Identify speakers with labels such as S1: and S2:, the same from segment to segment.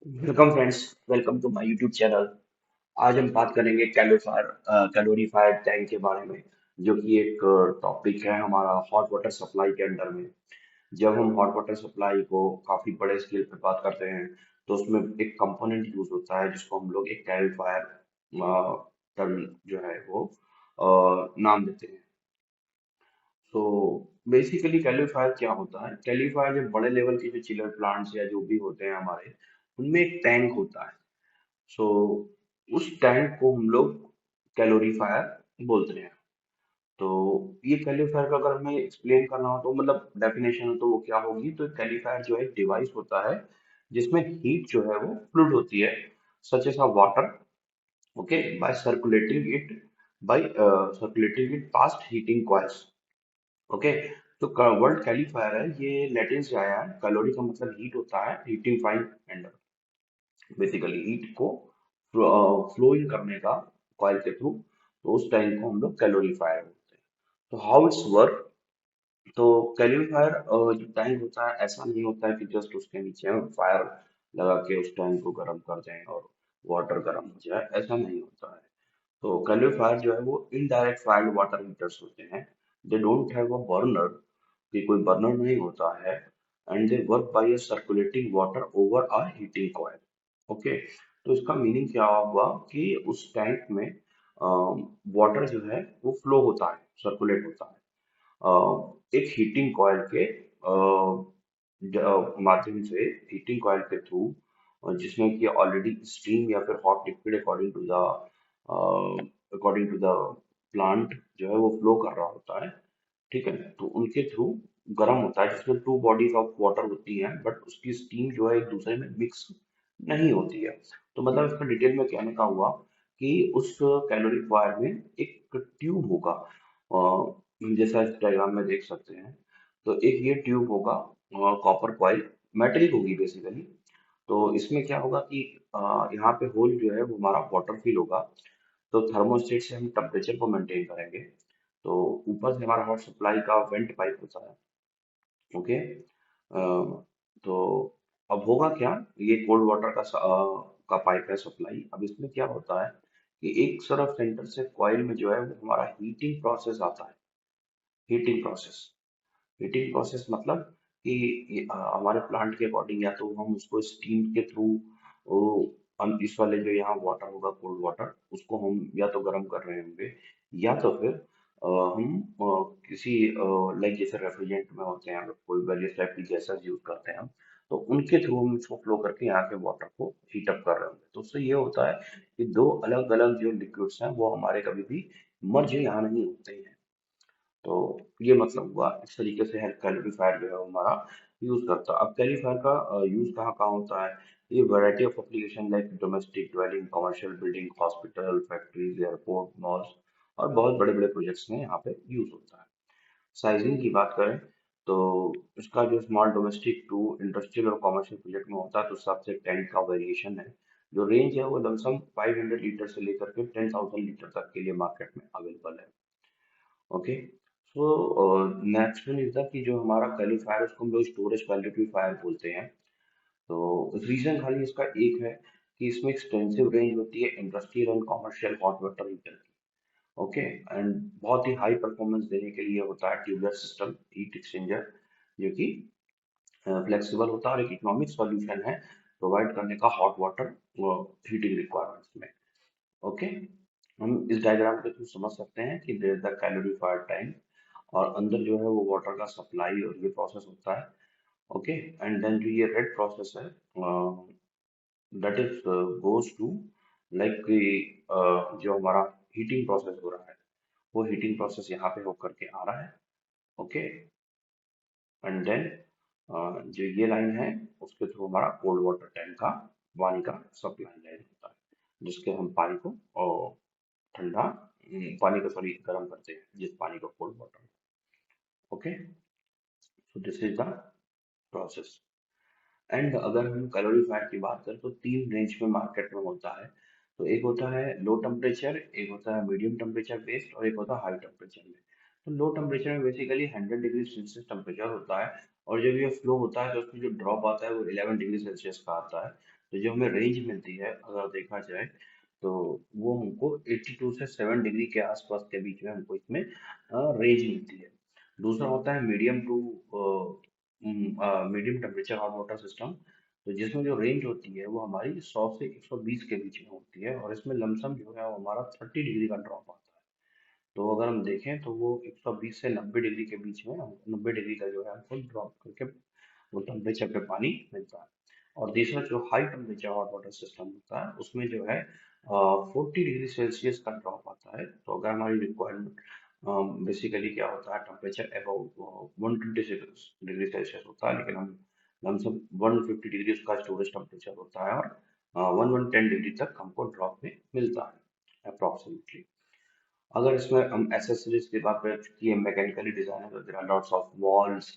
S1: Welcome friends. Welcome to my YouTube channel. आज हम बात करेंगे कैलोरीफायर टैंक के बारे में, जो कि एक टॉपिक है हमारा हॉट वाटर सप्लाई के अंडर में। जब हम हॉट वाटर सप्लाई को काफी बड़े स्केल पे बात करते हैं, तो उसमें एक कंपोनेंट यूज होता है जिसको हम लोग एक कैलोरीफायर टर्म जो है वो नाम देते हैं। तो बेसिकली कैलिफायर क्या होता है? कैलिफायर जब बड़े लेवल के जो चिलर प्लांट्स या जो भी होते हैं हमारे, उनमें एक टैंक होता है। सो उस टैंक को हम लोग कैलोरीफायर बोलते हैं। तो ये कैलिफायर का अगर हमें एक्सप्लेन करना हो तो मतलब डेफिनेशन हो तो वो क्या होगी? तो कैलिफायर जो है एक डिवाइस होता है जिसमें हीट जो है वो फ्लूड होती है, such as water. Okay, by circulating it past heating coils. Okay, तो वर्ल्ड कैलिफायर है, ये लैटिन से आया है। कैलोरी का मतलब हीट होता है, heating fine and basically heat को फ्लोइंग करने का कॉइल के थ्रू। तो उस टाइम को हम लोग कैलोरीफायर बोलते हैं। तो हाउ इट्स वर्क? तो कैलिफायर जो टैंक होता है, ऐसा नहीं होता है कि जस्ट उसके नीचे हम फायर लगा के उस टैंक को गर्म कर दें और वाटर गर्म हो जाए, ऐसा नहीं होता है। तो कैलिफायर जो है वो इनडायरेक्ट फायर्ड वाटर हीटर्स होते हैं। They don't have a burner, कि कोई बर्नर नहीं होता है। And they work by a circulating water over a heating coil. Okay, तो इसका मीनिंग क्या हुआ कि उस टैंक में वाटर जो है वो फ्लो होता है, सर्कुलेट होता है एक हीटिंग कॉइल के माध्यम से, हीटिंग कॉइल के थ्रू, जिसमें कि ऑलरेडी स्टीम या फिर hot liquid according to the plant जो है वो फ्लो कर रहा होता है। ठीक है, तो उनके थ्रू गर्म होता है, जिसमें टू बॉडीज ऑफ वाटर होती हैं, बट उसकी स्टीम जो है एक दूसरे में मिक्स नहीं होती है। तो मतलब इसका डिटेल में कहने का हुआ कि उस कैलोरी फायर में एक ट्यूब होगा, जैसा इस डायग्राम में देख सकते हैं। तो एक ये ट्यूब होगा, कॉपर कॉइल, मेटेलिक होगी बेसिकली। तो इसमें क्या होगा कि यहाँ पे होल जो है वो हमारा वाटर फिल होगा। तो थर्मोस्टेट से हम टेम्परेचर को मेंटेन करेंगे। तो ऊपर से हमारा हॉट सप्लाई का वेंट पाइप होता है। ओके, तो अब होगा क्या? ये कोल्ड वाटर का पाइप है सप्लाई। अब इसमें क्या होता है कि एक तरफ सेंटर से कॉइल में जो है वो हमारा हीटिंग प्रोसेस आता है। हीटिंग प्रोसेस, हीटिंग प्रोसेस मतलब कि हमारे प्लांट के अकॉर्डिंग या तो हम उसको स्टीम के थ्रू, हम इस वाले जो यहाँ वाटर होगा कोल्ड वाटर, उसको हम या तो गर्म कर रहे होंगे, या तो फिर हम किसी लाइक जैसे रेफ्रिजरेंट में होते हैं, कोई वेरियस टाइप की गैसेस यूज करते हैं हम, तो उनके थ्रू हम इसको फ्लो करके यहाँ के वाटर को हीट अप कर रहे होंगे। तो उससे ये होता है कि दो अलग अलग जो लिक्विड्स हैं वो हमारे कभी भी मर्ज यहाँ नहीं होते हैं। तो ये मतलब हुआ, इस तरीके से हेल्थ कैलिफायर जो है हमारा यूज करता है। अब कैलिफायर का यूज कहाँ कहाँ होता है? ये variety of application like domestic dwelling, commercial building, hospital, factories, airport, malls और बहुत बड़े बड़े प्रोजेक्ट्स में यहाँ पे यूज होता है। साइजिंग की बात करें तो इसका जो स्मॉल डोमेस्टिक टू इंडस्ट्रियल और कमर्शियल प्रोजेक्ट में होता है, तो सबसे टैंक का वेरिएशन है। जो रेंज है वो लमसम 500 लीटर से लेकर के 10,000 लीटर तक के लिए मार्केट में अवेलेबल है। Okay, so next one is the कि जो हमारा क्वालिफायर उसको हम लोग स्टोरेज क्वालिफायर बोलते हैं। तो रीजन खाली इसका एक है कि इसमें एक्सटेंसिव रेंज होती है industrial and commercial hot water heater की। ओके, एंड बहुत ही हाई परफॉर्मेंस देने के लिए होता है ट्यूबलेस सिस्टम हीट एक्सचेंजर, जो कि फ्लेक्सिबल होता है और एक इकोनॉमिक सॉल्यूशन है प्रोवाइड करने का हॉट वाटर हीटिंग रिक्वायरमेंट्स में। ओके, हम इस डायग्राम के थ्रू समझ सकते हैं कि देयर इज द कैलोरीफायर टैंक, और अंदर जो है वो वाटर का सप्लाई और ये प्रोसेस होता है। ओके, एंड देन जो ये रेड प्रोसेस है, that is goes to like जो हमारा हीटिंग प्रोसेस हो रहा है, वो हीटिंग प्रोसेस यहाँ पे होकर के आ रहा है। ओके, एंड देन जो ये लाइन है उसके थ्रू हमारा कोल्ड वाटर टैंक का पानी का सप्लाई लाइन होता है, जिसके हम पानी को ठंडा, पानी को सॉरी गर्म करते हैं, जिस पानी को cold water. Okay, so this is the process. And अगर हम कैलोरीफायर की बात करें तो तीन रेंज में मार्केट में होता है। तो एक होता है लो टेम्परेचर, एक होता है मीडियम टेम्परेचर बेस्ड, और एक होता है हाई टेम्परेचर में। तो लो टेम्परेचर में बेसिकली 100 डिग्री सेल्सियस टेम्परेचर होता है, और जब ये फ्लो होता है तो उसमें जो ड्रॉप आता है वो 11 डिग्री सेल्सियस का आता है। तो जो हमें रेंज मिलती है अगर देखा जाए तो वो हमको 82 से 7 डिग्री के आसपास के बीच में हमको इसमें रेंज मिलती है। दूसरा होता है medium temperature hot water system. तो जिसमें जो रेंज होती है वो हमारी 100 से 120 के बीच में होती है, और इसमें लमसम जो है वो हमारा 30 डिग्री का ड्रॉप आता है। तो अगर हम देखें तो वो 120 से 90 डिग्री के बीच में 90 डिग्री का जो है हमको ड्रॉप करके वो टेम्परेचर पे पानी मिलता है। और तीसरा जो high temperature hot water system होता है उसमें जो है 40 डिग्री सेल्सियस का ड्रॉप आता है। तो अगर हमारी रिक्वायरमेंट बेसिकली क्या होता है, टेम्परेचर अबाउट 126 डिग्री सेल्सियस होता है, लेकिन हम लमसम 150 डिग्री उसका स्टोरेज टेम्परेचर होता है, और 110 डिग्री तक हमको ड्रॉप में मिलता है अप्रॉक्सीमेटली। अगर इसमें हम एसेसरीज की बात करें, चूंकि ये मैकेनिकली डिजाइन है तो there are lots of walls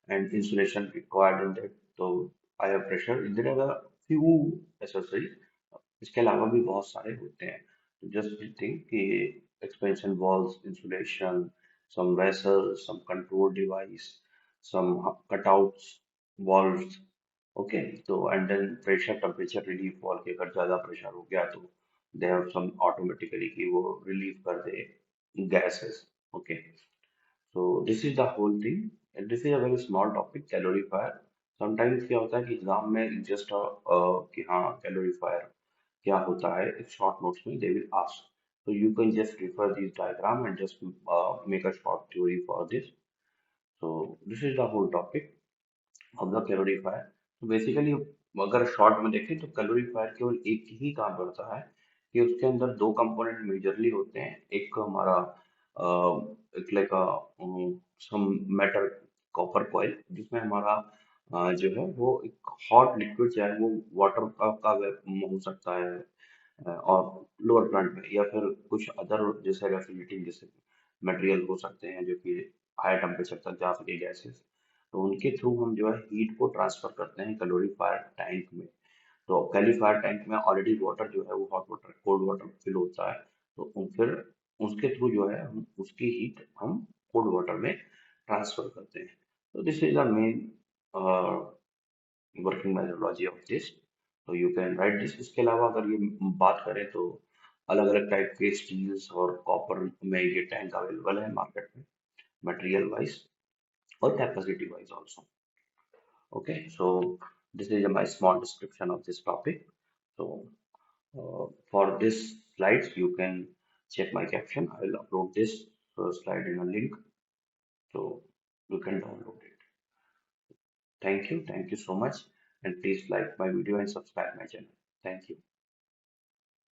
S1: and insulation required in that. तो higher pressure there are few accessories, इसके अलावा भी बहुत सारे होते हैं। तो जस्ट थिंक कि expansion walls, insulation, some vessel, some control device, some cutouts, valves. Okay, तो and then pressure temperature relief valve के अगर ज़्यादा प्रेशर हो गया तो दे हैव सम ऑटोमेटिकली कि वो रिलीव कर दे gases. Okay, so this is the whole thing, and this is a very small topic, calorifier. Sometimes क्या होता है कि एग्जाम में जस्ट कि हाँ calorifier क्या होता है, एक शॉर्ट नोट्स में they will ask, so you can just refer this diagram and just make a short theory for this. So this is the whole topic of the calorifier. तो basically अगर short में देखें तो कैलोरीफायर केवल एक ही काम करता है कि उसके अंदर दो कंपोनेंट मेजरली होते हैं। एक हमारा एक like some metal copper coil, जिसमें हमारा जो है वो एक हॉट लिक्विड, चाहे वो वाटर का हो सकता है और लोअर प्लांट में, या फिर कुछ अदर जैसे रेफ्रिजरेटिंग जैसे मटेरियल हो सकते हैं जो कि हाई टेम्परेचर तक जा सके, गैसेस। तो उनके थ्रू हम जो है हीट को ट्रांसफर करते हैं कैलोरीफायर टैंक में। तो कैलोरीफायर टैंक में ऑलरेडी वाटर जो है वो hot water cold water fill होता है। तो फिर उसके थ्रू जो है हम उसकी हीट हम कोल्ड वाटर में ट्रांसफर करते हैं। तो this is the main working methodology of this. तो यू कैन राइट दिस। इसके अलावा अगर ये बात करें तो अलग अलग टाइप के स्टील्स और कॉपर में ये टैंक अवेलेबल है मार्केट में, मटेरियल वाइज और capacity wise also. Okay, so this is my small description of this topic. So for this slides, you can check my caption. I will upload this slide in a link, so you can download it. Thank you so much, and please like my video and subscribe my channel. Thank you.